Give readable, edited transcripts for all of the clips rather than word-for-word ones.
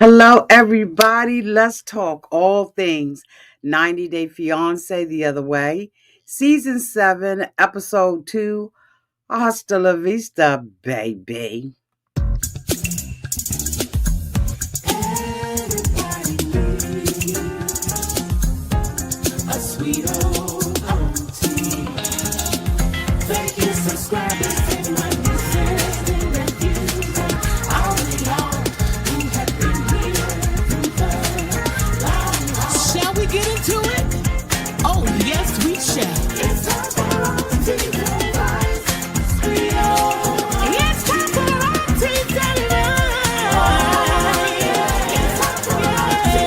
Hello, everybody. Let's talk all things 90 Day Fiance the other way. Season 7, Episode 2. Hasta La Vista, baby. A sweet old auntie. Thank you, subscribers, and my nieces and nephews, and all of y'all who have been here through the long haul. Shall we get into it? Oh, yes, we shall. It's time for Auntie Televised. It's time for Auntie Televised. Oh, yeah. It's time for Auntie Televised.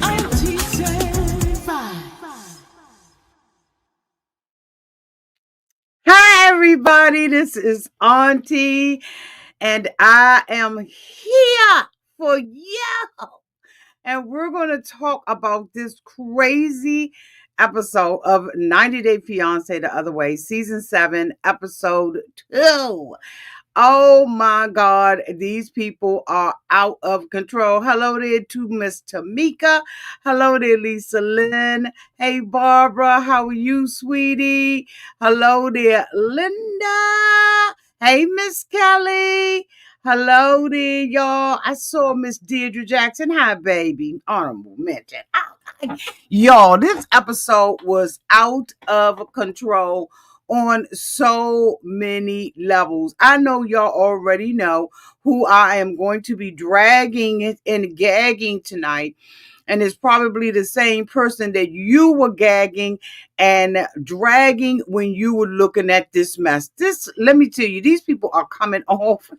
Auntie Televised. Hi, everybody. This is Auntie, and I am here for you. And we're going to talk about this crazy episode of 90 Day Fiance the Other Way, Season 7, Episode 2. Oh my God, these people are out of control. Hello there to Miss Tamika. Hello there, Lisa Lynn. Hey, Barbara, how are you, sweetie? Hello there, Linda. Hey, Miss Kelly. Hello there, y'all. I saw Miss Deirdre Jackson. Hi, baby. Honorable mention. Y'all, this episode was out of control on so many levels. I know y'all already know who I am going to be dragging and gagging tonight. And it's probably the same person that you were gagging and dragging when you were looking at this mess. Let me tell you, these people are coming off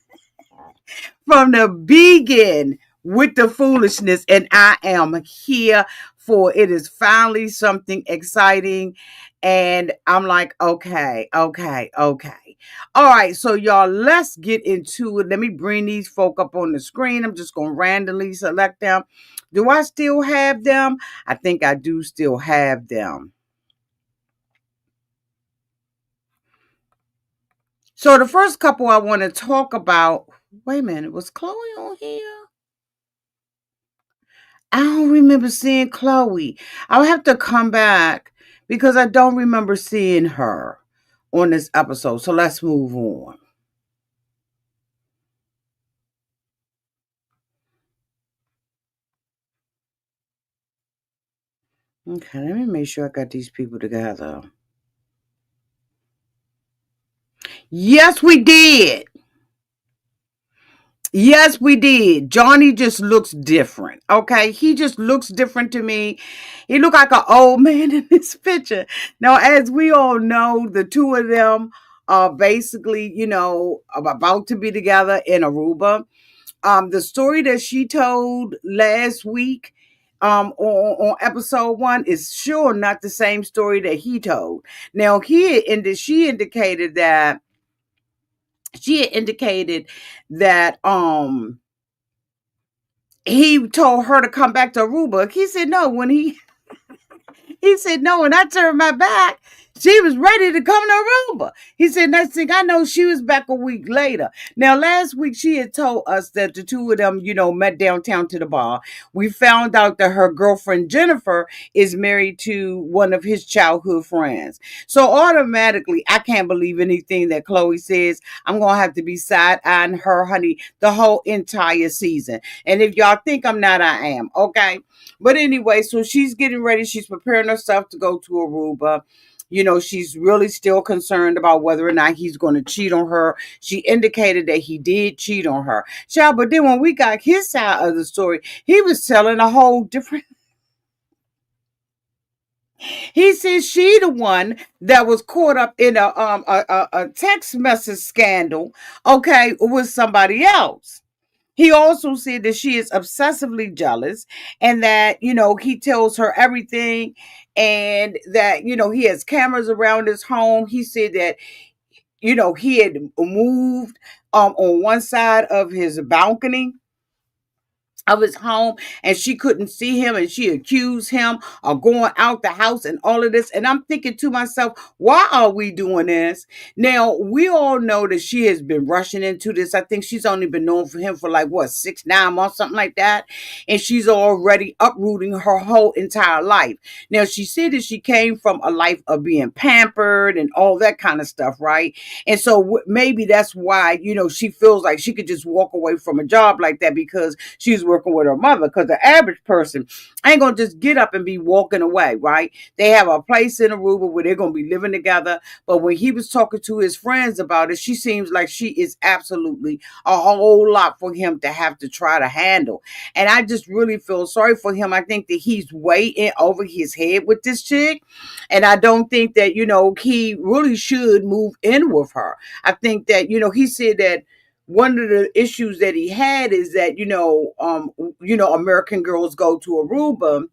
from the begin with the foolishness, and I am here for it. Is finally something exciting, and I'm like, okay. All right, so y'all, let's get into it. Let me bring these folk up on the screen. I'm just gonna randomly select them. Do I still have them? I think I do still have them. So the first couple I want to talk about. Wait a minute, was Chloe on here? I don't remember seeing Chloe. I'll have to come back because I don't remember seeing her on this episode. So let's move on. Okay, let me make sure I got these people together. Yes, we did. Yes, we did. Johny just looks different. Okay, he just looks different to me. He looked like an old man in this picture. Now, as we all know, the two of them are basically, about to be together in Aruba. The story that she told last week on episode 1 is sure not the same story that he told. Now, she indicated that he told her to come back to Aruba. He said no he said no, when I turned my back, she was ready to come to Aruba. He said, next thing I know, she was back a week later. Now, last week, she had told us that the two of them, met downtown to the bar. We found out that her girlfriend, Jennifer, is married to one of his childhood friends. So automatically, I can't believe anything that Chloe says. I'm going to have to be side-eyeing her, honey, the whole entire season. And if y'all think I'm not, I am. Okay? But anyway, so she's getting ready. She's preparing herself to go to Aruba. She's really still concerned about whether or not he's going to cheat on her. She indicated that he did cheat on her. Child, but then when we got his side of the story, he was telling a whole different. He said she the one that was caught up in a text message scandal, okay, with somebody else. He also said that she is obsessively jealous and that, he tells her everything and that, he has cameras around his home. He said that, he had moved on one side of his balcony of his home, and she couldn't see him, and she accused him of going out the house and all of this. And I'm thinking to myself, why are we doing this? Now we all know that she has been rushing into this. I think she's only been known for him for like what, 6, 9 months, something like that, and she's already uprooting her whole entire life. Now she said that she came from a life of being pampered and all that kind of stuff, right? And so maybe that's why, she feels like she could just walk away from a job like that because she's working with her mother. Because the average person ain't gonna just get up and be walking away, right? They have a place in Aruba where they're gonna be living together. But when he was talking to his friends about it, she seems like she is absolutely a whole lot for him to have to try to handle. And I just really feel sorry for him. I think that he's way in over his head with this chick. And I don't think that, he really should move in with her. I think that, he said that one of the issues that he had is that, American girls go to Aruba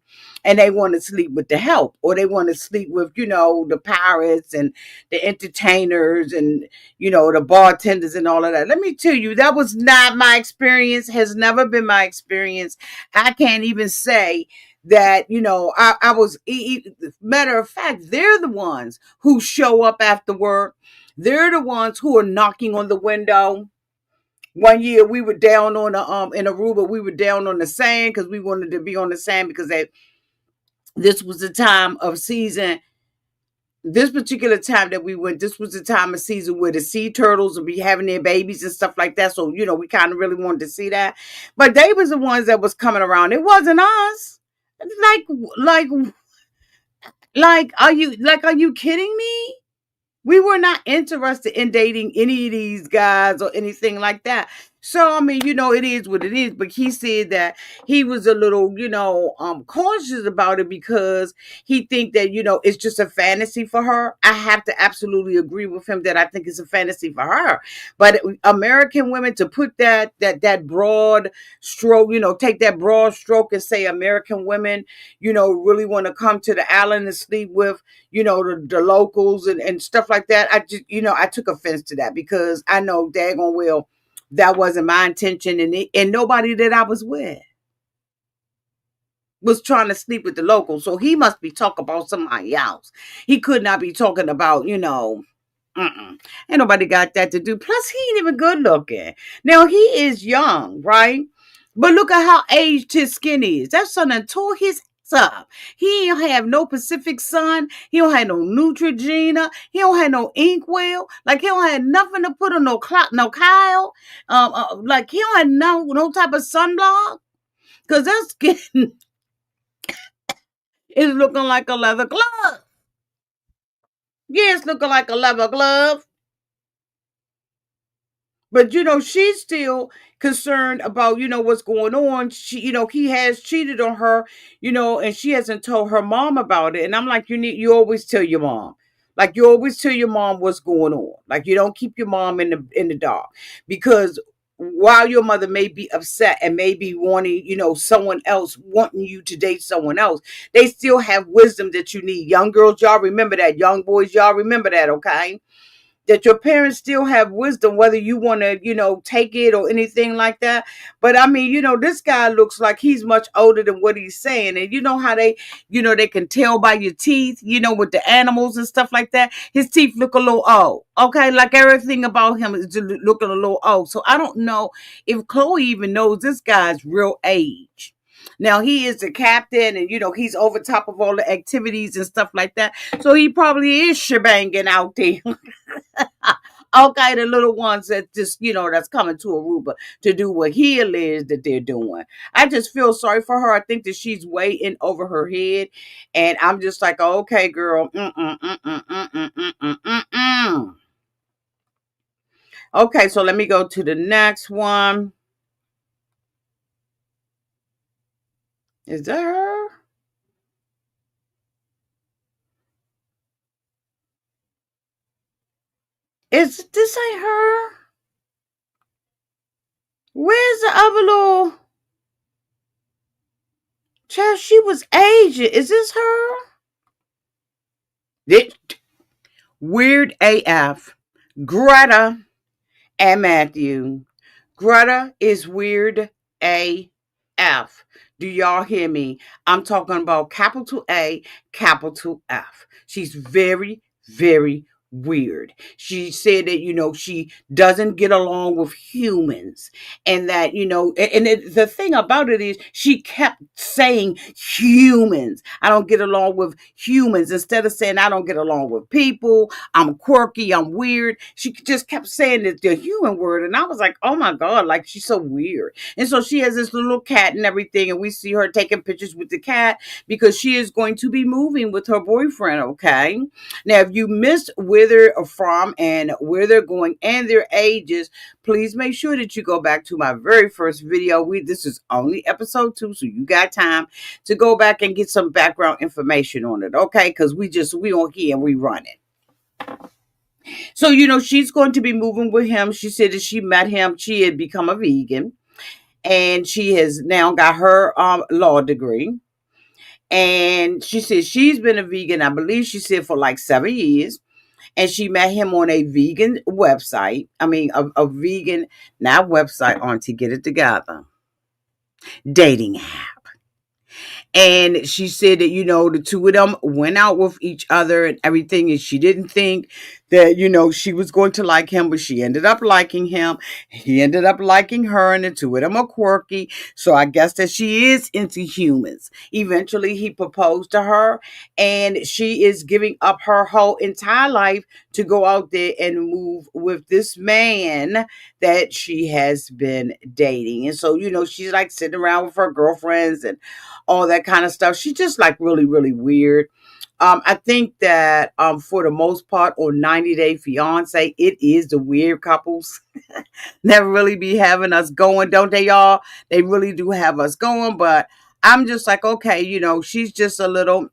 and they want to sleep with the help, or they want to sleep with, the pirates and the entertainers and, the bartenders and all of that. Let me tell you, that was not my experience, has never been my experience. I can't even say that, I was, matter of fact, they're the ones who show up after work. They're the ones who are knocking on the window. One year we were down on the in Aruba, we were down on the sand because we wanted to be on the sand because this was the time of season. This particular time that we went, this was the time of season where the sea turtles would be having their babies and stuff like that. So, we kind of really wanted to see that. But they was the ones that was coming around. It wasn't us. Like, like, are you kidding me? We were not interested in dating any of these guys or anything like that. So, I mean, it is what it is. But he said that he was a little, cautious about it because he think that, it's just a fantasy for her. I have to absolutely agree with him that I think it's a fantasy for her. But American women, to put that broad stroke, take that broad stroke and say American women, really want to come to the island and sleep with, the locals and stuff like that. I just, I took offense to that because I know daggone well that wasn't my intention, and nobody that I was with was trying to sleep with the locals. So he must be talking about somebody else. He could not be talking about, ain't nobody got that to do. Plus, he ain't even good looking. Now, he is young, right? But look at how aged his skin is. That son done tore his ass up. He don't have no Pacific Sun. He don't have no Neutrogena. He don't have no Inkwell. Like, he don't have nothing to put on no Kyle. Like, he don't have no type of sunblock. Because that skin is looking like a leather glove. Yeah, it's looking like a leather glove. But she's still concerned about what's going on. She, he has cheated on her, and she hasn't told her mom about it. And I'm like, you always tell your mom. Like, you always tell your mom what's going on. Like, you don't keep your mom in the dark. Because while your mother may be upset and may be wanting, someone else, wanting you to date someone else, they still have wisdom that you need. Young girls, y'all remember that. Young boys, y'all remember that, okay? That your parents still have wisdom, whether you want to, take it or anything like that. But I mean, this guy looks like he's much older than what he's saying. And you know how they can tell by your teeth, with the animals and stuff like that. His teeth look a little old. Okay. Like everything about him is just looking a little old. So I don't know if Chloe even knows this guy's real age. Now he is the captain and he's over top of all the activities and stuff like that. So he probably is shebanging out there. Okay, the little ones that just, that's coming to Aruba to do what he is that they're doing. I just feel sorry for her. I think that she's way in over her head. And I'm just like, okay, girl. Okay, so let me go to the next one. Is that her? Is this ain't her? Where's the other little child? She was Asian. Is this her? It, weird AF. Greta and Matthew. Greta is weird AF. F. Do y'all hear me? I'm talking about capital A, capital F. She's very, very weird. She said that, she doesn't get along with humans. And that, the thing about it is she kept saying humans. I don't get along with humans. Instead of saying I don't get along with people, I'm quirky, I'm weird. She just kept saying the human word. And I was like, oh my God, like she's so weird. And so she has this little cat and everything, and we see her taking pictures with the cat because she is going to be moving with her boyfriend, okay? Now, if you missed where they're from and where they're going and their ages, please make sure that you go back to my very first video. This is only episode 2, so you got time to go back and get some background information on it, okay? Because we on here and we run it. So, she's going to be moving with him. She said that she met him. She had become a vegan, and she has now got her law degree. And she said she's been a vegan, I believe she said, for like 7 years. And she met him on a vegan website. I mean, a vegan, not website, on to get it together. Dating app. And she said that, the two of them went out with each other and everything. And she didn't think that, she was going to like him, but she ended up liking him. He ended up liking her, and the two of them are quirky. So I guess that she is into humans. Eventually, he proposed to her, and she is giving up her whole entire life to go out there and move with this man that she has been dating. And so, she's like sitting around with her girlfriends and all that kind of stuff. She's just like really, really weird. I think that for the most part on 90 Day Fiance, it is the weird couples that really be having us going, don't they, y'all? They really do have us going, but I'm just like, okay, she's just a little,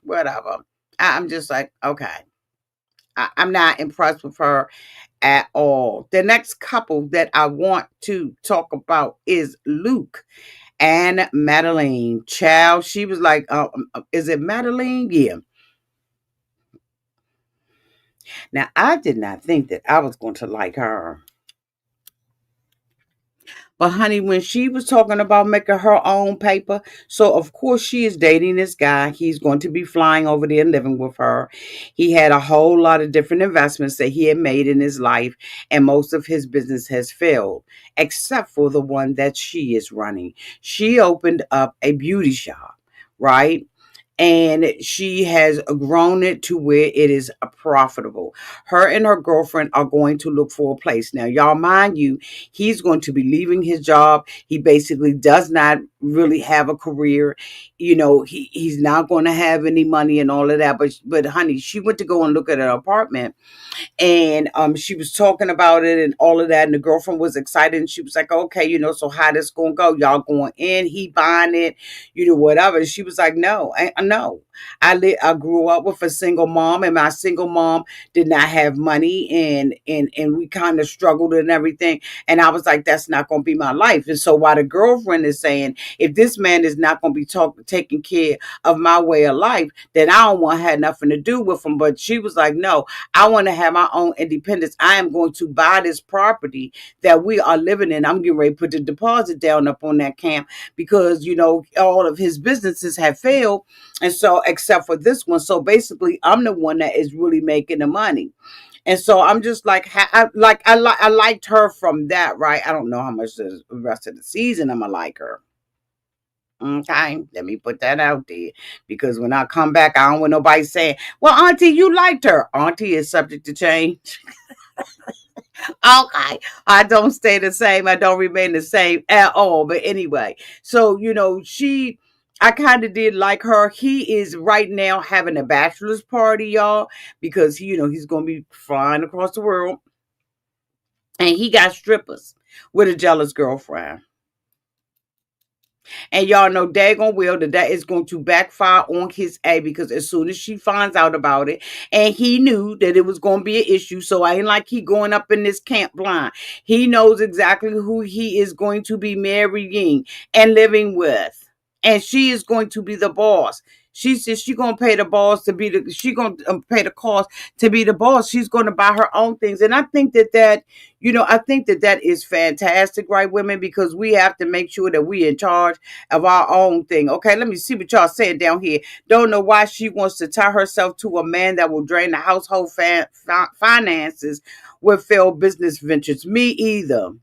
whatever. I'm just like, okay. I'm not impressed with her at all. The next couple that I want to talk about is Luke and Madeline. Child, she was like, is it Madeline? Yeah. Now, I did not think that I was going to like her. But honey, when she was talking about making her own paper, so of course she is dating this guy. He's going to be flying over there and living with her. He had a whole lot of different investments that he had made in his life, and most of his business has failed, except for the one that she is running. She opened up a beauty shop, right? And she has grown it to where it is profitable. Her and her girlfriend are going to look for a place. Now, y'all, mind you, he's going to be leaving his job. He basically does not really have a career. He's not going to have any money and all of that. But honey, she went to go and look at an apartment, and she was talking about it and all of that, and the girlfriend was excited, and she was like, okay, so how this gonna go? Y'all going in, he buying it, whatever. She was like, no, no. I grew up with a single mom, and my single mom did not have money, and we kind of struggled and everything. And I was like, that's not gonna be my life. And so while the girlfriend is saying, if this man is not gonna be taking care of my way of life, then I don't want to have nothing to do with him. But she was like, no, I want to have my own independence. I am going to buy this property that we are living in. I'm getting ready to put the deposit down up on that camp because, all of his businesses have failed. And so, except for this one. So basically, I'm the one that is really making the money. And so I'm just like, I liked her from that, right? I don't know how much the rest of the season I'm going to like her. Okay, let me put that out there because when I come back, I don't want nobody saying, well, Auntie, you liked her. Auntie is subject to change. Okay, I don't stay the same. I don't remain the same at all. But anyway, so, I kind of did like her. He is right now having a bachelor's party, y'all, because, he's going to be flying across the world. And he got strippers with a jealous girlfriend. And y'all know daggone well that is going to backfire on his A, because as soon as she finds out about it, and he knew that it was going to be an issue, so I ain't like he going up in this camp blind. He knows exactly who he is going to be marrying and living with. And she is going to be the boss. She says she gonna pay the boss to be the. She gonna pay the cost to be the boss. She's gonna buy her own things, and I think that I think that is fantastic, right, women? Because we have to make sure that we in charge of our own thing. Okay, let me see what y'all saying down here. Don't know why she wants to tie herself to a man that will drain the household finances with failed business ventures. Me either.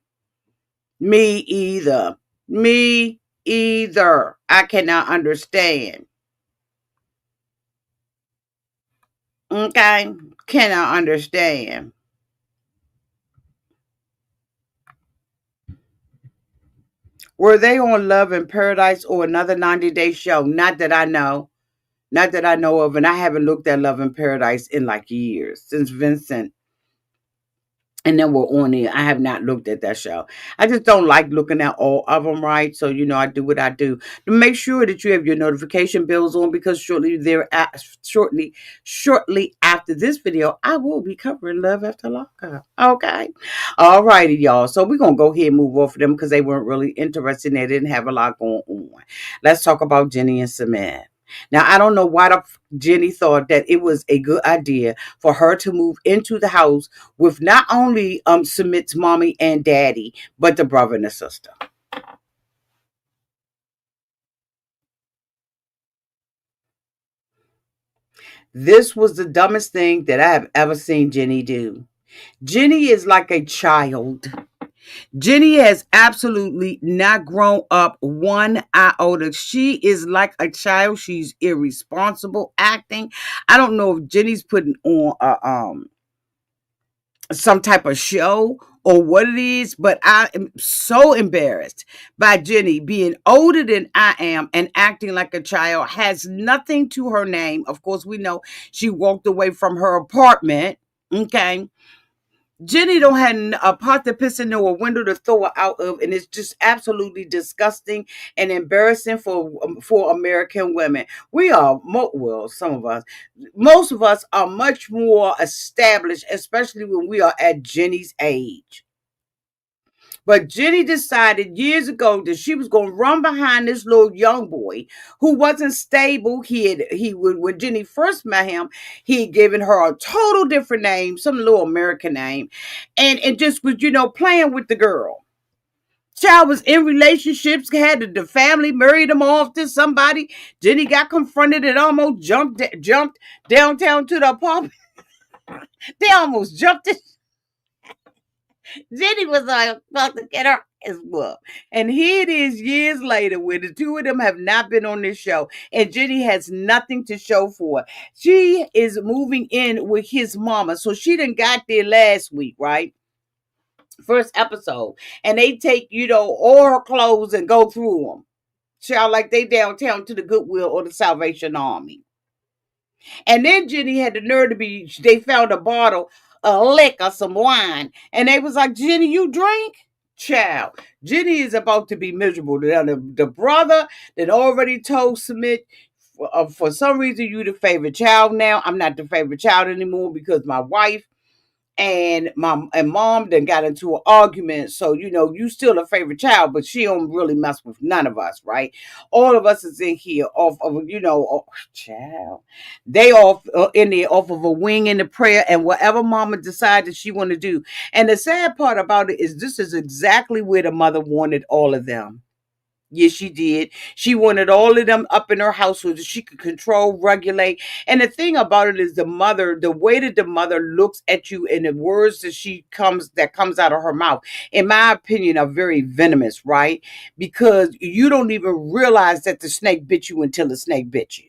Me either. Me either. I cannot understand. Okay? Cannot understand. Were they on Love in Paradise or another 90-day show? Not that I know. Not that I know of. And I haven't looked at Love in Paradise in like years since Vincent and then we're on it. I have not looked at that show. I just don't like looking at all of them, right? So I do what I do to make sure that you have your notification bells on because shortly after this video, I will be covering Love After Lockup. Okay, all righty, y'all. So we're gonna go ahead and move off of them because they weren't really interested. They didn't have a lot going on. Let's talk about Johny and Sumit. Now, I don't know why Johny thought that it was a good idea for her to move into the house with not only Sumit's mommy and daddy, but the brother and the sister. This was the dumbest thing that I have ever seen Johny do. Johny is like a child. Johny has absolutely not grown up one iota. She is like a child. She's irresponsible acting. I don't know if Johny's putting on some type of show or what it is, but I am so embarrassed by Johny being older than I am and acting like a child. Has nothing to her name. Of course, we know she walked away from her apartment. Okay. Johny don't have a pot to piss in or a window to throw her out of, and it's just absolutely disgusting and embarrassing for American women. We are well, some of us, most of us are much more established, especially when we are at Johny's age. But Johny decided years ago that she was going to run behind this little young boy who wasn't stable. When Johny first met him, he had given her a total different name, some little American name, and just was playing with the girl. Child was in relationships, had the family married him off to somebody. Johny got confronted and almost jumped downtown to the apartment. They almost jumped it. Johny was like about to get her ass whooped. And here it is years later where the two of them have not been on this show. And Johny has nothing to show for it. She is moving in with his mama. So she done got there last week, right? First episode. And they take, all her clothes and go through them. Child, like they downtown to the Goodwill or the Salvation Army. And then Johny had the nerve to they found a bottle of liquor, some wine. And they was like, Johny, you drink? Child, Johny is about to be miserable. The brother that already told Sumit, for some reason, you the favorite child now. I'm not the favorite child anymore because my wife and mom then got into an argument. So you still a favorite child, but she don't really mess with none of us, right? All of us is in here off of child. They off in there off of a wing in the prayer and whatever mama decided she want to do. And the sad part about it is this is exactly where the mother wanted all of them. Yes, she did. She wanted all of them up in her house so that she could control, regulate. And the thing about it is the way that the mother looks at you and the words that comes out of her mouth, in my opinion, are very venomous, right? Because you don't even realize that the snake bit you until the snake bit you.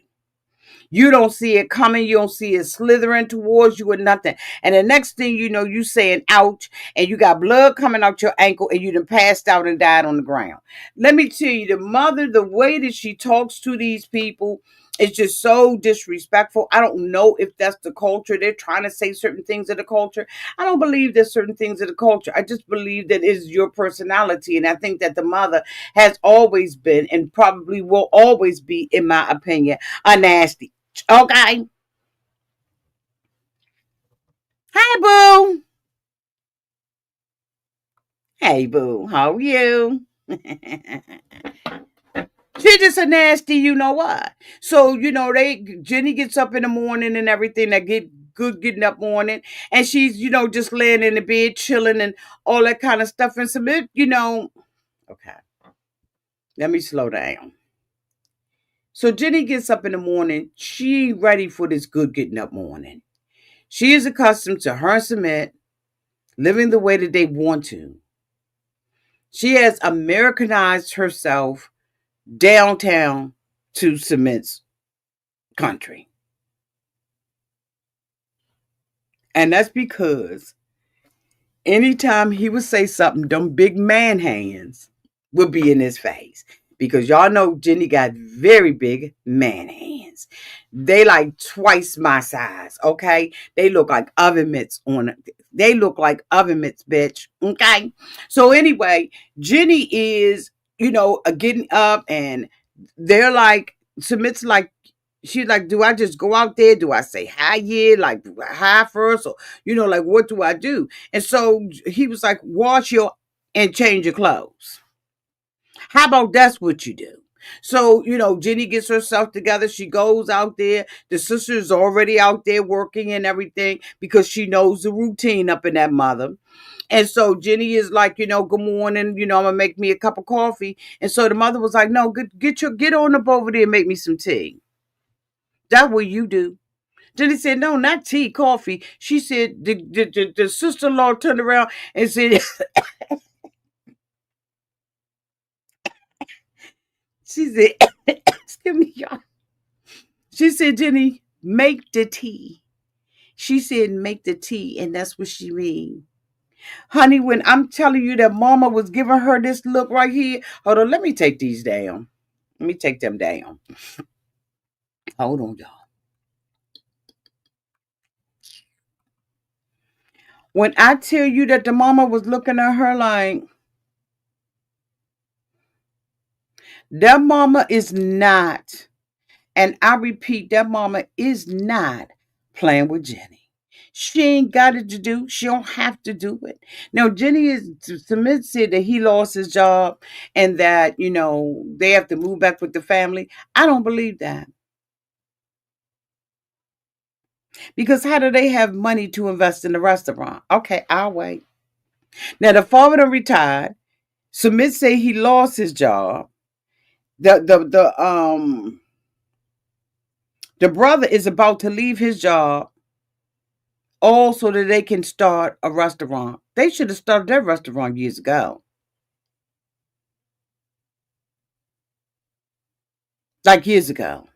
You don't see it coming. You don't see it slithering towards you or nothing. And the next thing you know, you saying ouch, and you got blood coming out your ankle, and you done passed out and died on the ground. Let me tell you, the mother, the way that she talks to these people is just so disrespectful. I don't know if that's the culture. They're trying to say certain things of the culture. I don't believe there's certain things of the culture. I just believe that is your personality. And I think that the mother has always been and probably will always be, in my opinion, a nasty. Okay. Hi, boo. Hey, boo. How are you? She just a nasty, you know what? So Jenny gets up in the morning and everything. That get good getting up morning, and she's just laying in the bed chilling and all that kind of stuff. And Submit, okay, let me slow down. So Jenny gets up in the morning. She ain't ready for this good getting up morning. She is accustomed to her and Submit living the way that they want to. She has Americanized herself downtown to Submit's country. And that's because anytime he would say something, them big man hands would be in his face. Because y'all know Jenny got very big man hands. They like twice my size, okay? They look like oven mitts on it. They look like oven mitts, bitch. Okay. So anyway, Jenny is, getting up and they're like, Submit's like, she's like, do I just go out there? Do I say hi, yeah, like hi first? Or, like, what do I do? And so he was like, wash your and change your clothes. How about that's what you do? So, Jenny gets herself together. She goes out there. The sister's already out there working and everything because she knows the routine up in that mother. And so Jenny is like, good morning. I'm gonna make me a cup of coffee. And so the mother was like, no, get on up over there and make me some tea. That's what you do. Jenny said, no, not tea, coffee. She said, the sister-in-law turned around and said, she said, excuse me, y'all. She said, Jenny, make the tea. She said, make the tea, and that's what she mean. Honey, when I'm telling you that mama was giving her this look right here, hold on, let me take these down. Let me take them down. Hold on, y'all. When I tell you that the mama was looking at her like, that mama is not, and I repeat, that mama is not playing with Jenny. She ain't got it to do. She don't have to do it. Now, Jenny is Sumit said that he lost his job and that, they have to move back with the family. I don't believe that. Because how do they have money to invest in the restaurant? Okay, I'll wait. Now, the father done retired. Sumit say he lost his job. The brother is about to leave his job all so that they can start a restaurant. They should have started their restaurant years ago. Like years ago.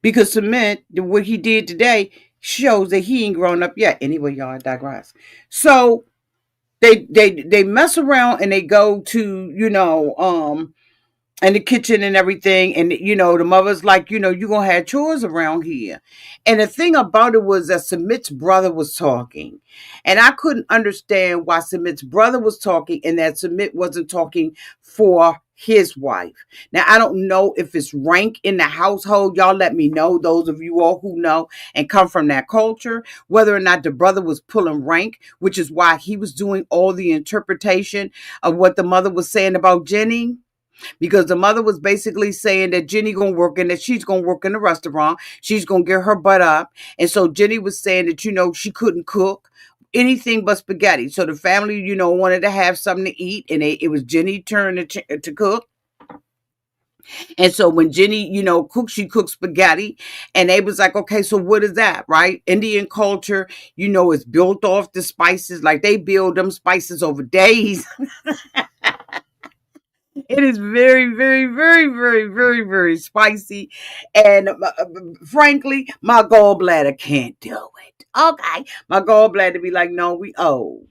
Because Cement, what he did today, shows that he ain't grown up yet. Anyway, y'all, I digress. So they mess around and they go to, and the kitchen and everything. And, the mother's like, you're going to have chores around here. And the thing about it was that Sumit's brother was talking. And I couldn't understand why Sumit's brother was talking and that Sumit wasn't talking for his wife. Now, I don't know if it's rank in the household. Y'all let me know, those of you all who know and come from that culture, whether or not the brother was pulling rank, which is why he was doing all the interpretation of what the mother was saying about Jenny, because the mother was basically saying that Jenny gonna work and that she's gonna work in the restaurant. She's gonna get her butt up. And so Jenny was saying that, she couldn't cook anything but spaghetti. So the family, wanted to have something to eat. And it was Jenny's turn to cook. And so when Jenny, cooks, she cooks spaghetti. And they was like, okay, so what is that, right? Indian culture, is built off the spices. Like they build them spices over days. It is very, very, very, very, very, very spicy. And frankly, my gallbladder can't do it. Okay. My gallbladder be like, no, we old.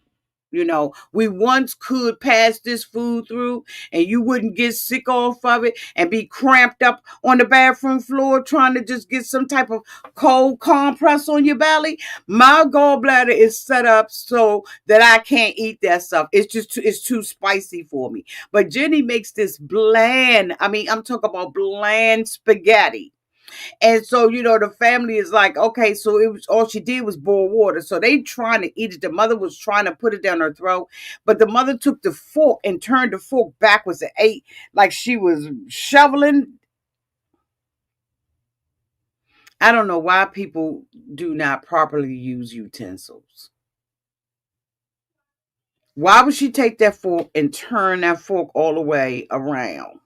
We once could pass this food through and you wouldn't get sick off of it and be cramped up on the bathroom floor trying to just get some type of cold compress on your belly. My gallbladder is set up so that I can't eat that stuff. It's too spicy for me. But Jenny makes this bland, I'm talking about bland spaghetti. And so, the family is like, okay, so it was all she did was boil water. So they trying to eat it. The mother was trying to put it down her throat, but the mother took the fork and turned the fork backwards and ate like she was shoveling. I don't know why people do not properly use utensils. Why would she take that fork and turn that fork all the way around?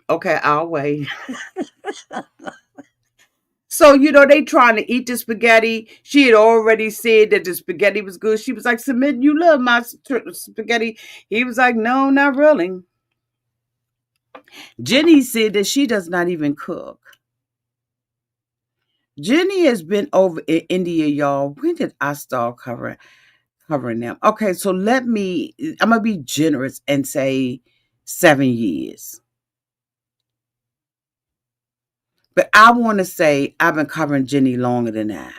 Okay, I'll wait. So, they trying to eat the spaghetti. She had already said that the spaghetti was good. She was like, Submit, you love my spaghetti. He was like, no, not really. Jenny said that she does not even cook. Jenny has been over in India, y'all. When did I start covering them? Okay, so I'm going to be generous and say 7 years. But I want to say I've been covering Jenny longer than that.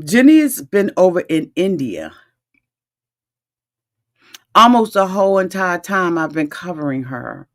Jenny has been over in India almost the whole entire time I've been covering her.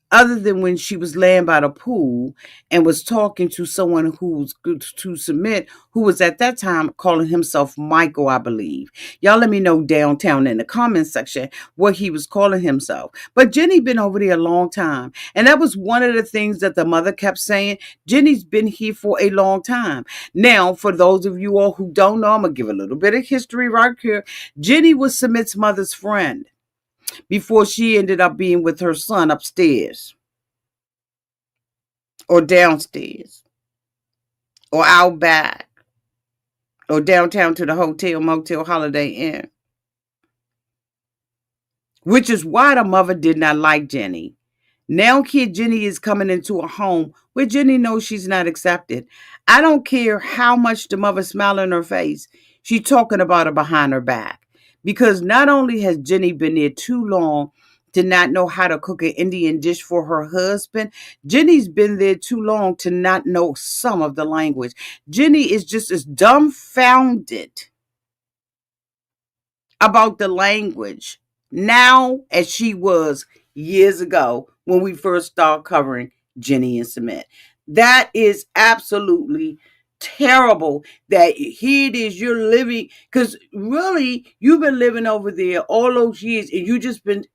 Other than when she was laying by the pool and was talking to someone who was good to Submit, who was at that time calling himself Michael, I believe. Y'all let me know downtown in the comment section what he was calling himself. But Jenny been over there a long time. And that was one of the things that the mother kept saying. Jenny's been here for a long time. Now, for those of you all who don't know, I'm going to give a little bit of history right here. Jenny was Submit's mother's friend before she ended up being with her son upstairs or downstairs or out back or downtown to the hotel, motel, Holiday Inn. Which is why the mother did not like Jenny. Now, kid, Jenny is coming into a home where Jenny knows she's not accepted. I don't care how much the mother smile in her face. She's talking about her behind her back. Because not only has Jenny been there too long to not know how to cook an Indian dish for her husband, Jenny's been there too long to not know some of the language. Jenny is just as dumbfounded about the language now as she was years ago when we first started covering Jenny and Sumit. That is absolutely terrible that here it is you're living, because really you've been living over there all those years and you just been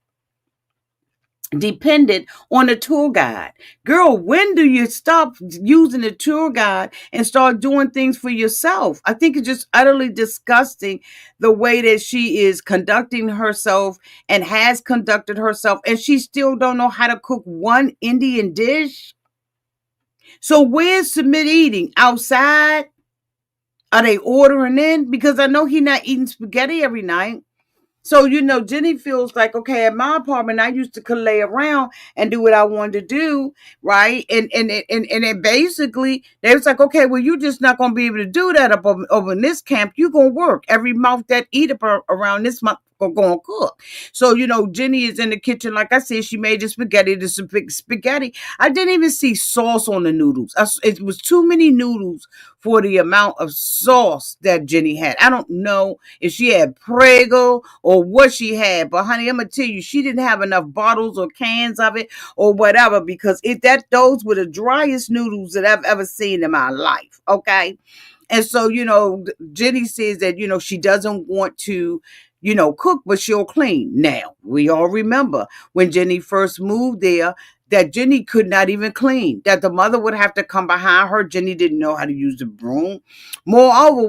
dependent on a tour guide. Girl, when do you stop using a tour guide and start doing things for yourself? I think it's just utterly disgusting the way that she is conducting herself and has conducted herself, and she still don't know how to cook one Indian dish. So where's Sumit eating? Outside? Are they ordering in? Because I know he's not eating spaghetti every night. So, Jenny feels like, okay, at my apartment, I used to lay around and do what I wanted to do, right? And it basically, they was like, okay, well, you're just not going to be able to do that up over in this camp. You're going to work. Every mouth that eat up around this month going to cook. So, Jenny is in the kitchen. Like I said, she made the spaghetti, this big spaghetti. I didn't even see sauce on the noodles. It was too many noodles for the amount of sauce that Jenny had. I don't know if she had Prego or what she had, but honey, I'm gonna tell you, she didn't have enough bottles or cans of it or whatever, because those were the driest noodles that I've ever seen in my life. Okay. And so, Jenny says that, she doesn't want to, cook, but she'll clean. Now, we all remember when Jenny first moved there, that Jenny could not even clean, that the mother would have to come behind her. Jenny didn't know how to use the broom. Moreover,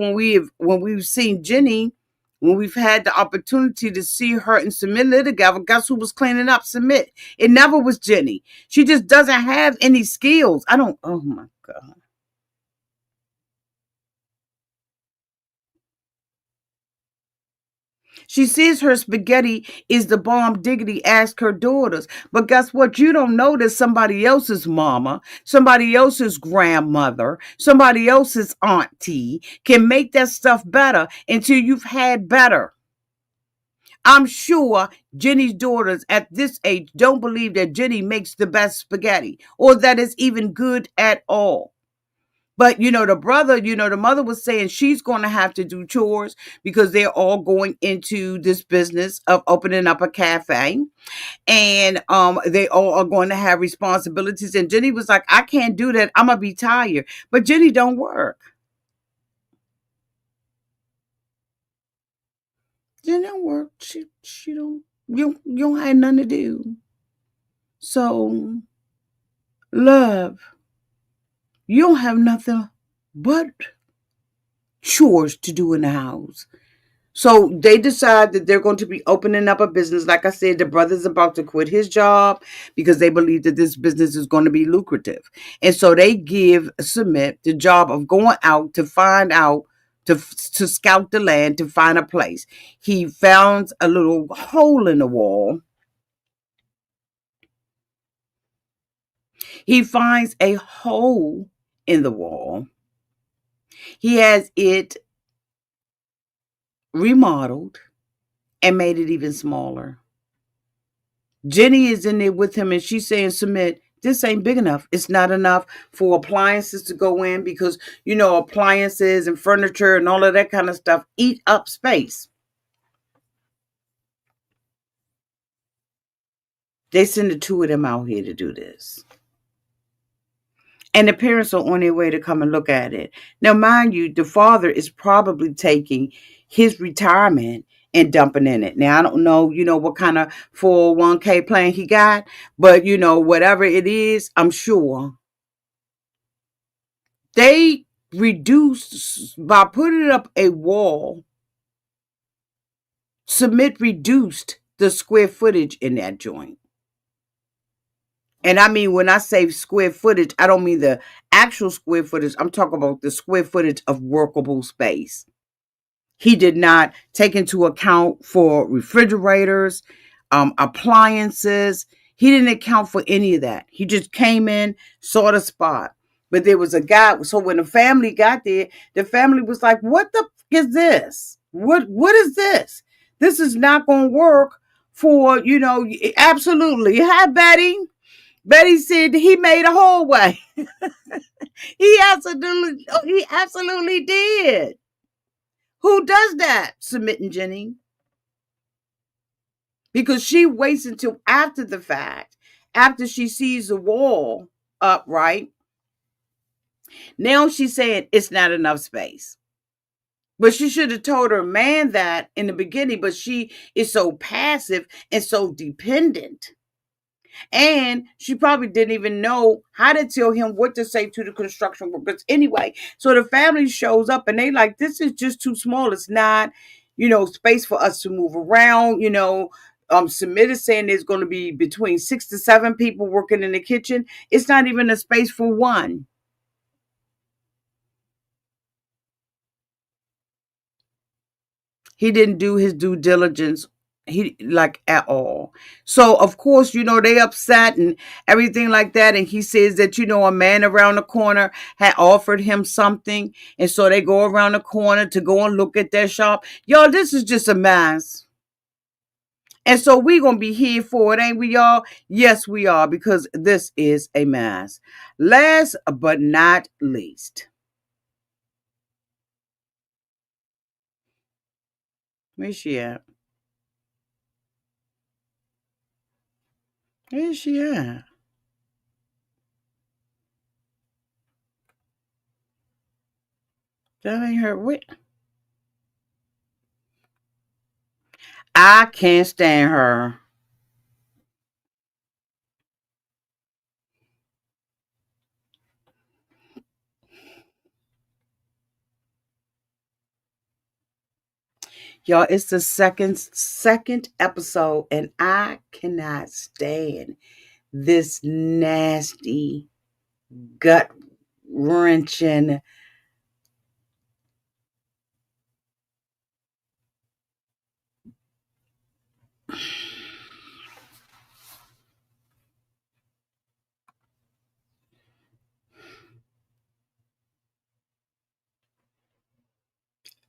when we've seen Jenny, when we've had the opportunity to see her and Sumit live together, guess who was cleaning up? Sumit. It never was Jenny. She just doesn't have any skills. Oh my God. She says her spaghetti is the bomb diggity, ask her daughters. But guess what? You don't know that somebody else's mama, somebody else's grandmother, somebody else's auntie can make that stuff better until you've had better. I'm sure Jenny's daughters at this age don't believe that Jenny makes the best spaghetti or that it's even good at all. But the brother, the mother was saying she's going to have to do chores because they're all going into this business of opening up a cafe, and they all are going to have responsibilities. And Jenny was like, I can't do that. I'm gonna be tired. But Jenny don't work. Jenny don't work. She don't. You don't have nothing to do. So love, you don't have nothing but chores to do in the house. So they decide that they're going to be opening up a business. Like I said, the brother's about to quit his job because they believe that this business is going to be lucrative. And so they give Sumit the job of going out to find out, to scout the land, to find a place. He found a little hole in the wall. He finds a hole in the wall. He has it remodeled and made it even smaller. Jenny is in there with him and she's saying, Submit, this ain't big enough. It's not enough for appliances to go in because, appliances and furniture and all of that kind of stuff eat up space. They send the two of them out here to do this. And the parents are on their way to come and look at it. Now, mind you, the father is probably taking his retirement and dumping in it. Now, I don't know, what kind of 401k plan he got, but, whatever it is, I'm sure they reduced, by putting up a wall, Submit reduced the square footage in that joint. And I mean, when I say square footage, I don't mean the actual square footage. I'm talking about the square footage of workable space. He did not take into account for refrigerators, appliances. He didn't account for any of that. He just came in, saw the spot. But there was a guy. So when the family got there, the family was like, "What the is this? What is this? This is not going to work for absolutely." Hi, Betty. Betty said he made a hallway. He absolutely did. Who does that? Submitting Jenny. Because she waits until after the fact, after she sees the wall up, right? Now she's saying it's not enough space. But she should have told her man that in the beginning, but she is so passive and so dependent. And she probably didn't even know how to tell him what to say to the construction workers anyway. So the family shows up and they like, this is just too small. It's not, space for us to move around. Sumit is saying there's going to be between 6 to 7 people working in the kitchen. It's not even a space for one. He didn't do his due diligence, he like at all. So of course, they upset and everything like that. And he says that a man around the corner had offered him something, and so they go around the corner to go and look at their shop. Y'all, this is just a mess. And so we're gonna be here for it, ain't we, y'all? Yes, we are, because this is a mess. Last but not least, where's she at? Where's she at? That ain't her. Wait. I can't stand her. Y'all, it's the second episode, and I cannot stand this nasty, gut wrenching.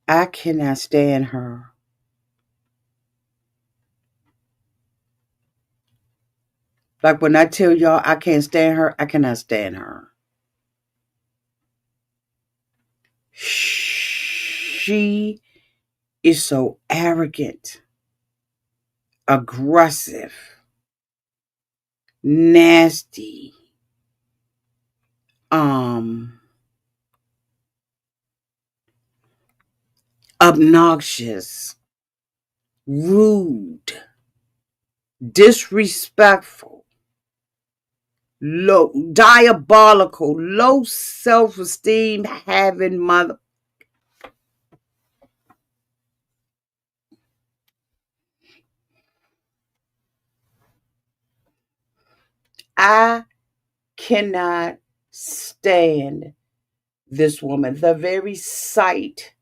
I cannot stand her. Like when I tell y'all I can't stand her, I cannot stand her. She is so arrogant, aggressive, nasty, um, obnoxious, rude, disrespectful, low, diabolical, low self-esteem having mother. I cannot stand this woman. The very sight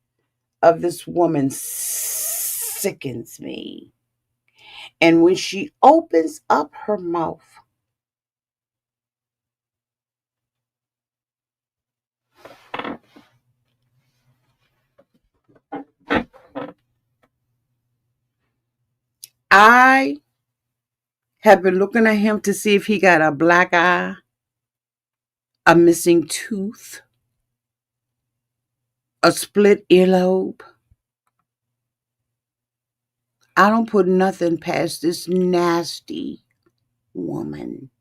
of this woman sickens me. And when she opens up her mouth, I have been looking at him to see if he got a black eye, a missing tooth, a split earlobe. I don't put nothing past this nasty woman.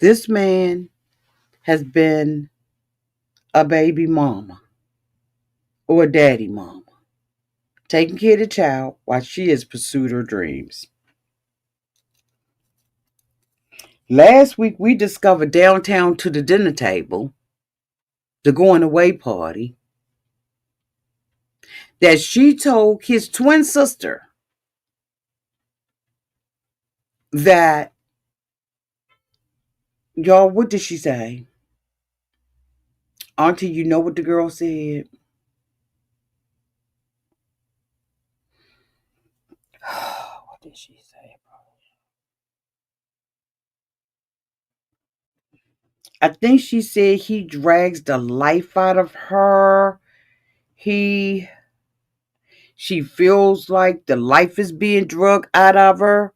This man has been a baby mama or a daddy mama, taking care of the child while she has pursued her dreams. Last week, we discovered downtown to the dinner table, the going away party, that she told his twin sister that, y'all, what did she say? Auntie, you know what the girl said? What did she say? I think she said he drags the life out of her. He She feels like the life is being drugged out of her.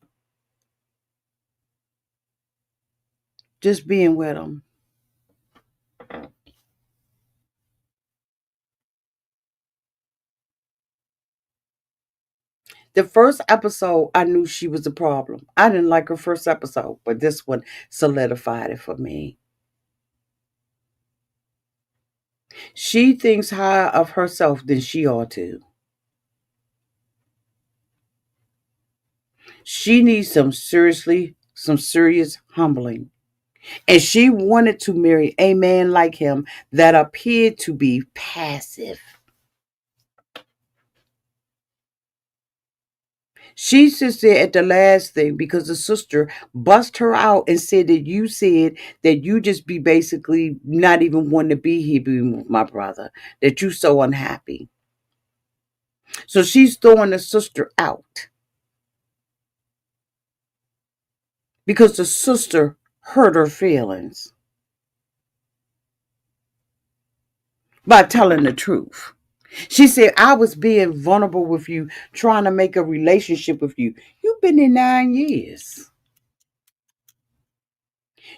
Just being with him. The first episode, I knew she was a problem. I didn't like her first episode, but this one solidified it for me. She thinks higher of herself than she ought to. She needs some serious humbling. And she wanted to marry a man like him that appeared to be passive. She sits there at the last thing because the sister bust her out and said that you said that you just be basically not even wanting to be here being with my brother, that you so unhappy. So she's throwing the sister out because the sister hurt her feelings by telling the truth. She said, I was being vulnerable with you, trying to make a relationship with you. You've been there 9 years.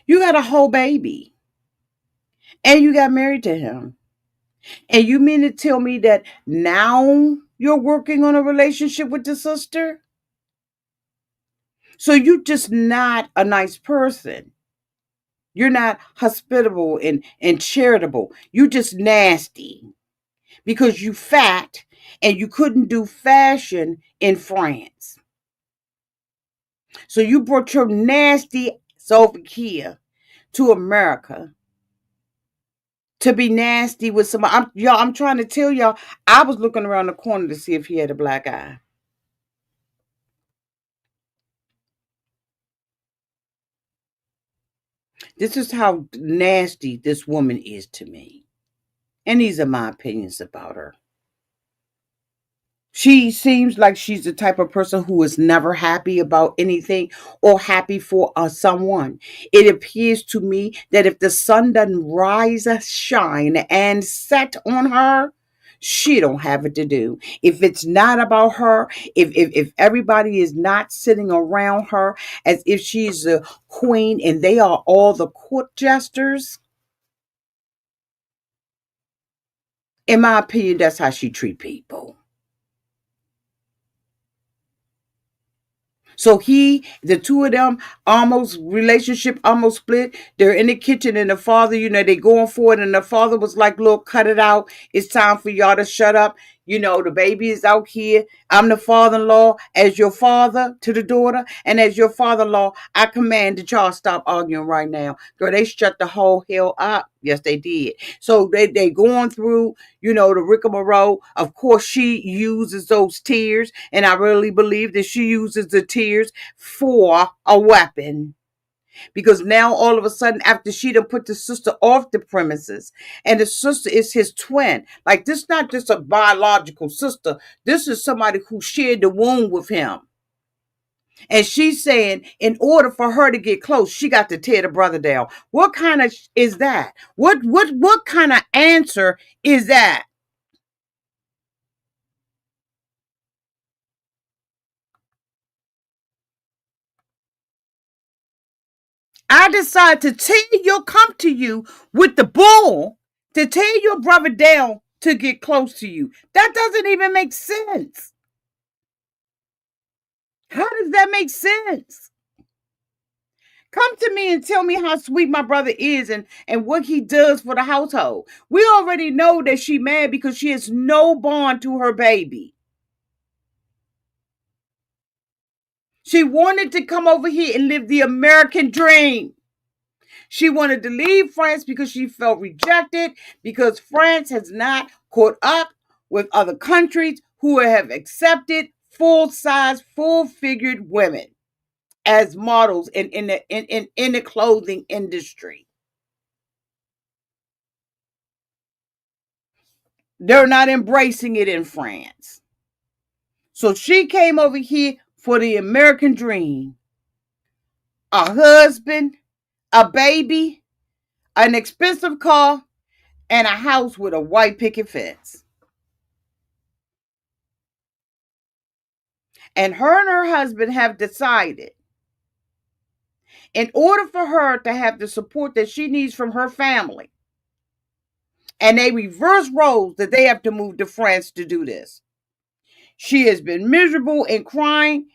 You got a whole baby. And you got married to him. And you mean to tell me that now you're working on a relationship with the sister? So you're just not a nice person. You're not hospitable and charitable. You just nasty because you fat and you couldn't do fashion in France. So you brought your nasty over here to America to be nasty with somebody. I'm trying to tell y'all, I was looking around the corner to see if he had a black eye. This is how nasty this woman is to me. And these are my opinions about her. She seems like she's the type of person who is never happy about anything or happy for someone. It appears to me that if the sun doesn't rise, shine, and set on her, she don't have it to do. If it's not about her, if everybody is not sitting around her as if she's a queen and they are all the court jesters, in my opinion, that's how she treat people. So the two of them, almost relationship almost split. They're in the kitchen and the father, they going for it. And the father was like, look, cut it out. It's time for y'all to shut up. The baby is out here. I'm the father-in-law. As your father to the daughter and as your father-in-law, I command that y'all stop arguing right now. Girl, they shut the whole hell up. Yes, they did. So they going through, the rigmarole. Of course, she uses those tears. And I really believe that she uses the tears for a weapon. Because now all of a sudden, after she done put the sister off the premises, and the sister is his twin. Like, this is not just a biological sister. This is somebody who shared the womb with him. And she's saying, in order for her to get close, she got to tear the brother down. What kind of is that? What kind of answer is that? I decide to come to you with the bull to tear your brother down to get close to you. That doesn't even make sense. How does that make sense? Come to me and tell me how sweet my brother is and what he does for the household. We already know that she mad because she has no bond to her baby. She wanted to come over here and live the American dream. She wanted to leave France because she felt rejected, because France has not caught up with other countries who have accepted full-size, full-figured women as models in the clothing industry. They're not embracing it in France. So she came over here for the American dream. A husband, a baby, an expensive car, and a house with a white picket fence. And her husband have decided, in order for her to have the support that she needs from her family, and they reverse roles, that they have to move to France to do this. She has been miserable and crying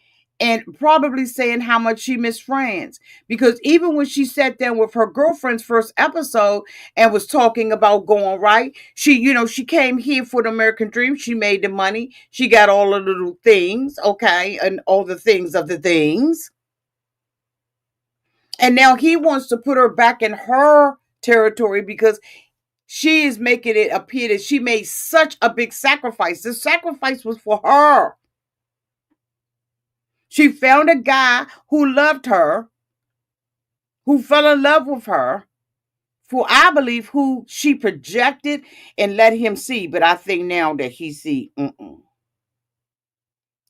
and probably saying how much she missed France. Because even when she sat down with her girlfriend's first episode and was talking about going right, she came here for the American dream. She made the money. She got all the little things, okay, and all the things of the things. And now he wants to put her back in her territory because she is making it appear that she made such a big sacrifice. The sacrifice was for her. She found a guy who loved her, who fell in love with her, for I believe who she projected and let him see. But I think now that he see,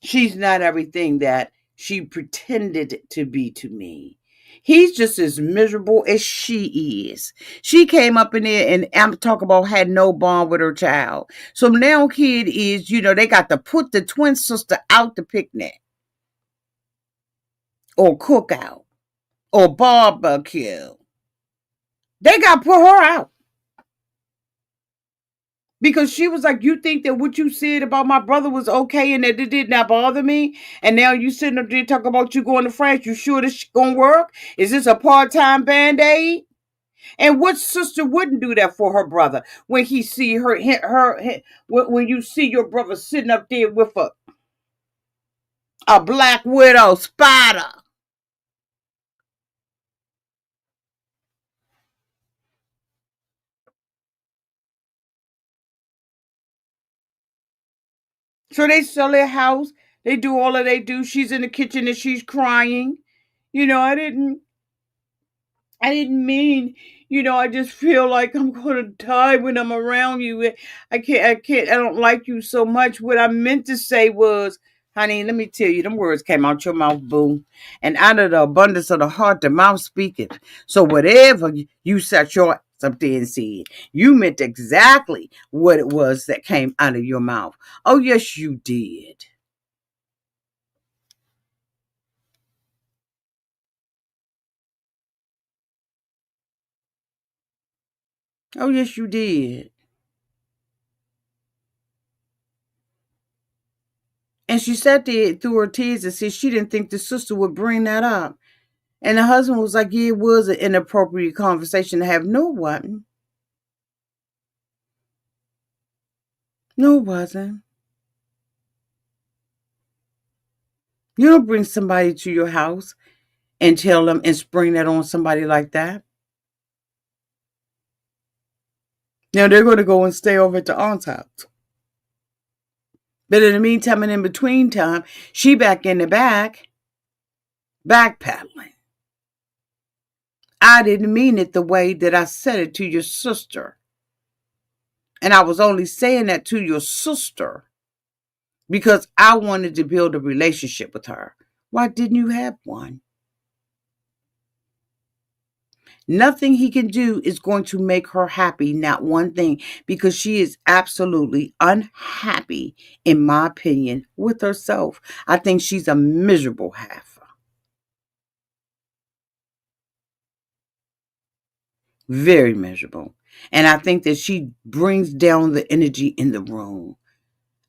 she's not everything that she pretended to be to me. He's just as miserable as she is. She came up in there and I'm talking about had no bond with her child. So now kid is, they got to put the twin sister out the picnic or cookout or barbecue. They got to put her out. Because she was like, you think that what you said about my brother was okay and that it did not bother me? And now you sitting up there talking about you going to France. You sure this going to work? Is this a part-time Band-Aid? And what sister wouldn't do that for her brother when he see when you see your brother sitting up there with a black widow spider? So they sell their house. They do all that they do. She's in the kitchen and she's crying. I didn't mean, I just feel like I'm going to die when I'm around you. I don't like you so much. What I meant to say was, honey, let me tell you, them words came out your mouth, boo. And out of the abundance of the heart, the mouth speaketh. So whatever you set your up there and said. You meant exactly what it was that came out of your mouth. Oh, yes, you did. Oh, yes, you did. And she sat there through her tears and said she didn't think the sister would bring that up. And the husband was like, yeah, it was an inappropriate conversation to have. No, it wasn't. No, it wasn't. You don't bring somebody to your house and tell them and spring that on somebody like that. Now they're going to go and stay over at the aunt's house. But in the meantime and in between time, she back in the backpedaling. I didn't mean it the way that I said it to your sister. And I was only saying that to your sister because I wanted to build a relationship with her. Why didn't you have one? Nothing he can do is going to make her happy, not one thing, because she is absolutely unhappy, in my opinion, with herself. I think she's a miserable half. Very miserable. And I think that she brings down the energy in the room.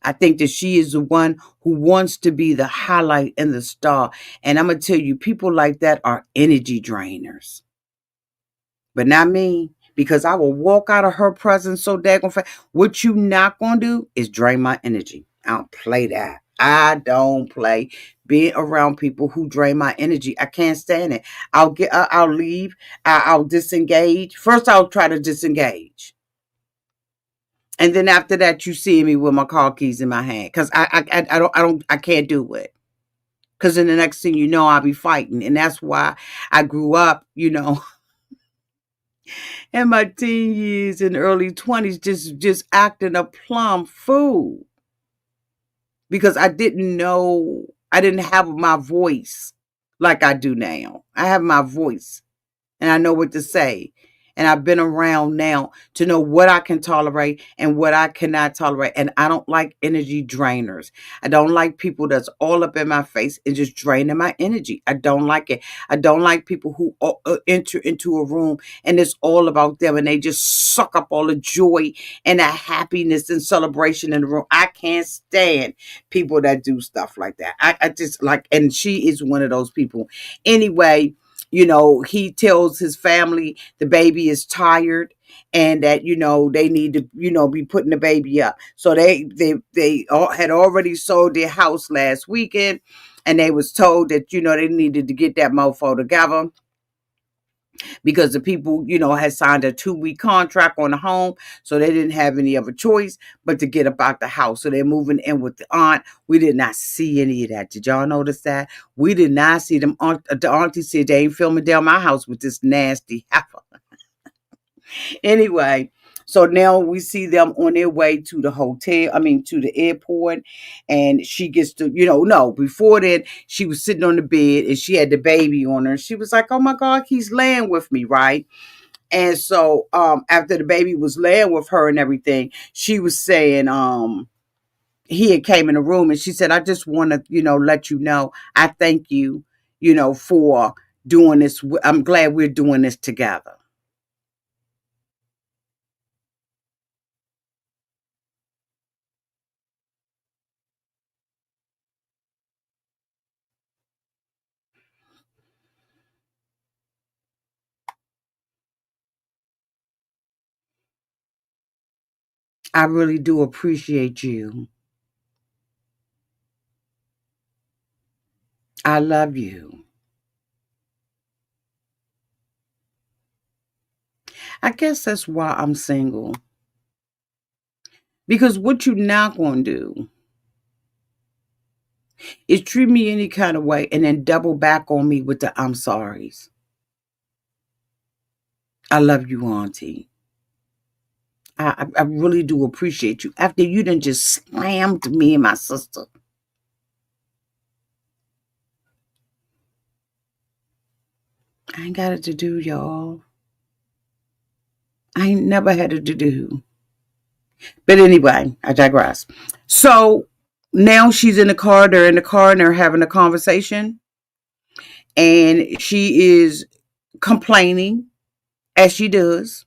I think that she is the one who wants to be the highlight and the star. And I'm going to tell you, people like that are energy drainers. But not me, because I will walk out of her presence so daggone fast. What you not going to do is drain my energy. I don't play that. I don't play being around people who drain my energy. I can't stand it. I'll leave. I'll disengage. First, I'll try to disengage. And then after that, you see me with my car keys in my hand. Because I can't do it. Because then the next thing you know, I'll be fighting. And that's why I grew up, in my teen years and early 20s, just acting a plum fool. Because I didn't have my voice like I do now. I have my voice and I know what to say. And I've been around now to know what I can tolerate and what I cannot tolerate. And I don't like energy drainers. I don't like people that's all up in my face and just draining my energy. I don't like it. I don't like people who enter into a room and it's all about them and they just suck up all the joy and the happiness and celebration in the room. I can't stand people that do stuff like that. I just like, and she is one of those people. Anyway, he tells his family the baby is tired and that, they need to, be putting the baby up. So they all had already sold their house last weekend and they was told that, they needed to get that mofo together because the people, had signed a 2-week contract on the home. So they didn't have any other choice but to get about the house. So they're moving in with the aunt. We did not see any of that. Did y'all notice that? We did not see them. The auntie said they ain't filming down my house with this nasty heifer. Anyway, so now we see them on their way to the to the airport. And she gets to, no, before that, she was sitting on the bed and she had the baby on her. She was like, oh my God, he's laying with me, right? And so after the baby was laying with her and everything, she was saying, he had came in the room and she said, I just want to, let you know, I thank you, for doing this. I'm glad we're doing this together. I really do appreciate you. I love you. I guess that's why I'm single. Because what you not going to do is treat me any kind of way and then double back on me with the I'm sorries. I love you, Auntie. I really do appreciate you. After you done just slammed me and my sister. I ain't got it to do, y'all. I ain't never had it to do. But anyway, I digress. So now she's in the car. They're in the car and they're having a conversation. And she is complaining, as she does.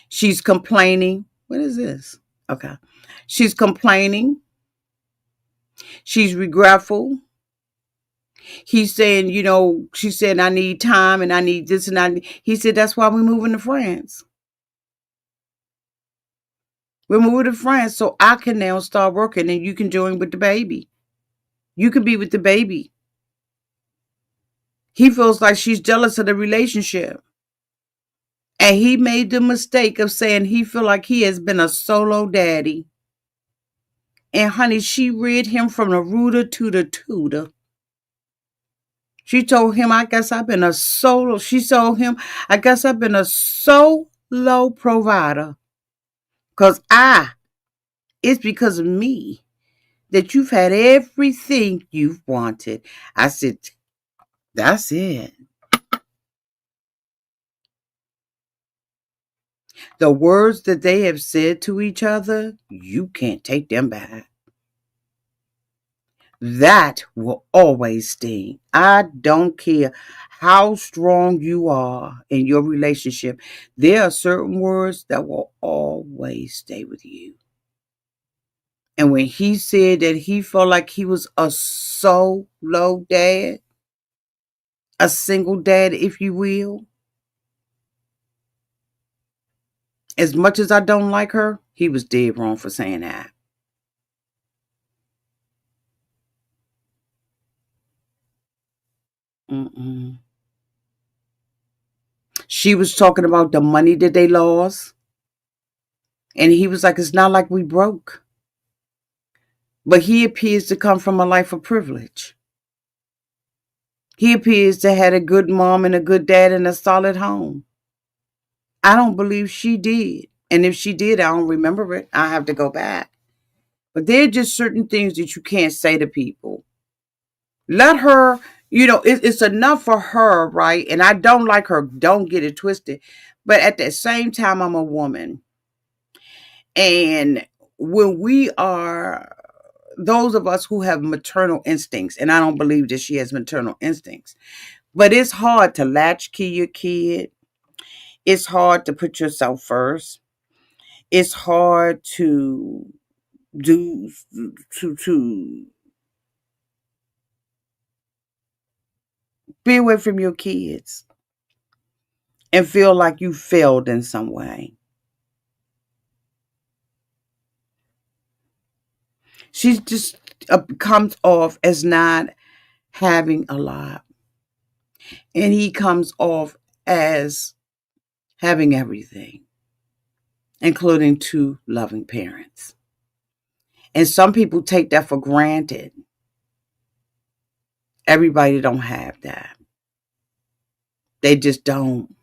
She's complaining. What is this? Okay. She's complaining. She's regretful. He's saying, she said, I need time and I need this and he said, that's why we're moving to France. We're moving to France so I can now start working and you can join with the baby. You can be with the baby. He feels like she's jealous of the relationship. And he made the mistake of saying he feel like he has been a solo daddy. And honey, she read him from the rooter to the tutor. She told him, I guess I've been a solo. She told him, I guess I've been a solo provider. It's because of me that you've had everything you've wanted. I said, that's it. The words that they have said to each other, you can't take them back. That will always sting. I don't care how strong you are in your relationship. There are certain words that will always stay with you. And when he said that he felt like he was a solo dad, a single dad, if you will, as much as I don't like her, he was dead wrong for saying that. Mm-mm. She was talking about the money that they lost. And he was like, it's not like we broke. But he appears to come from a life of privilege. He appears to have had a good mom and a good dad and a solid home. I don't believe she did. And if she did, I don't remember it. I have to go back. But there are just certain things that you can't say to people. Let her, it's enough for her, right? And I don't like her. Don't get it twisted. But at the same time, I'm a woman. And when we are those of us who have maternal instincts, and I don't believe that she has maternal instincts, but it's hard to latchkey your kid. It's hard to put yourself first. It's hard to do to be away from your kids and feel like you failed in some way. She just comes off as not having a lot, and he comes off as having everything, including two loving parents. And some people take that for granted. Everybody don't have that. They just don't.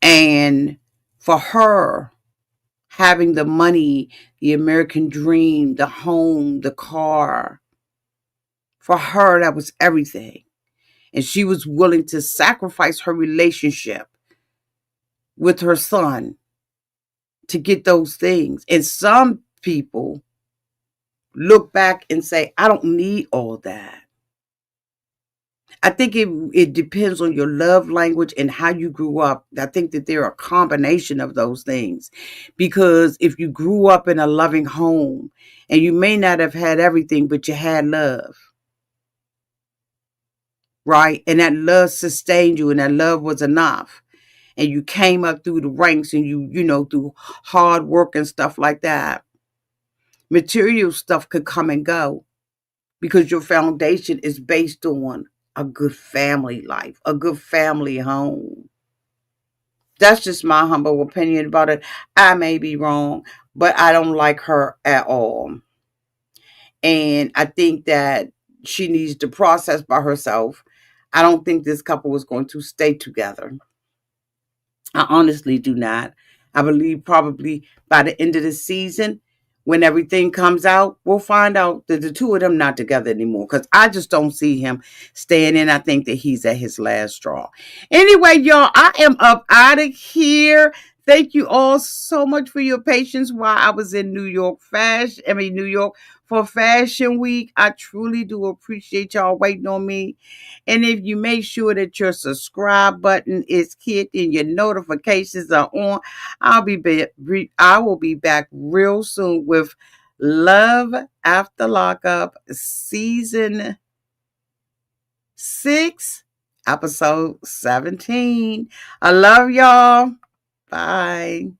And for her, having the money, the American dream, the home, the car, for her, that was everything. And she was willing to sacrifice her relationship with her son to get those things. And some people look back and say, I don't need all that. I think it depends on your love language and how you grew up. I think that they're a combination of those things. Because if you grew up in a loving home and you may not have had everything, but you had love, right? And that love sustained you and that love was enough. And you came up through the ranks and through hard work and stuff like that. Material stuff could come and go because your foundation is based on a good family life, a good family home. That's just my humble opinion about it. I may be wrong, but I don't like her at all. And I think that she needs to process by herself. I don't think this couple was going to stay together. I honestly do not. I believe probably by the end of the season, When everything comes out, we'll find out that the two of them not together anymore. Because I just don't see him staying in. I think that he's at his last straw. Anyway, y'all, I am up out of here. Thank you all so much for your patience while I was in New York New York for Fashion Week. I truly do appreciate y'all waiting on me. And if you make sure that your subscribe button is hit and your notifications are on, I will be back real soon with Love After Lockup season 6, episode 17. I love y'all. Bye.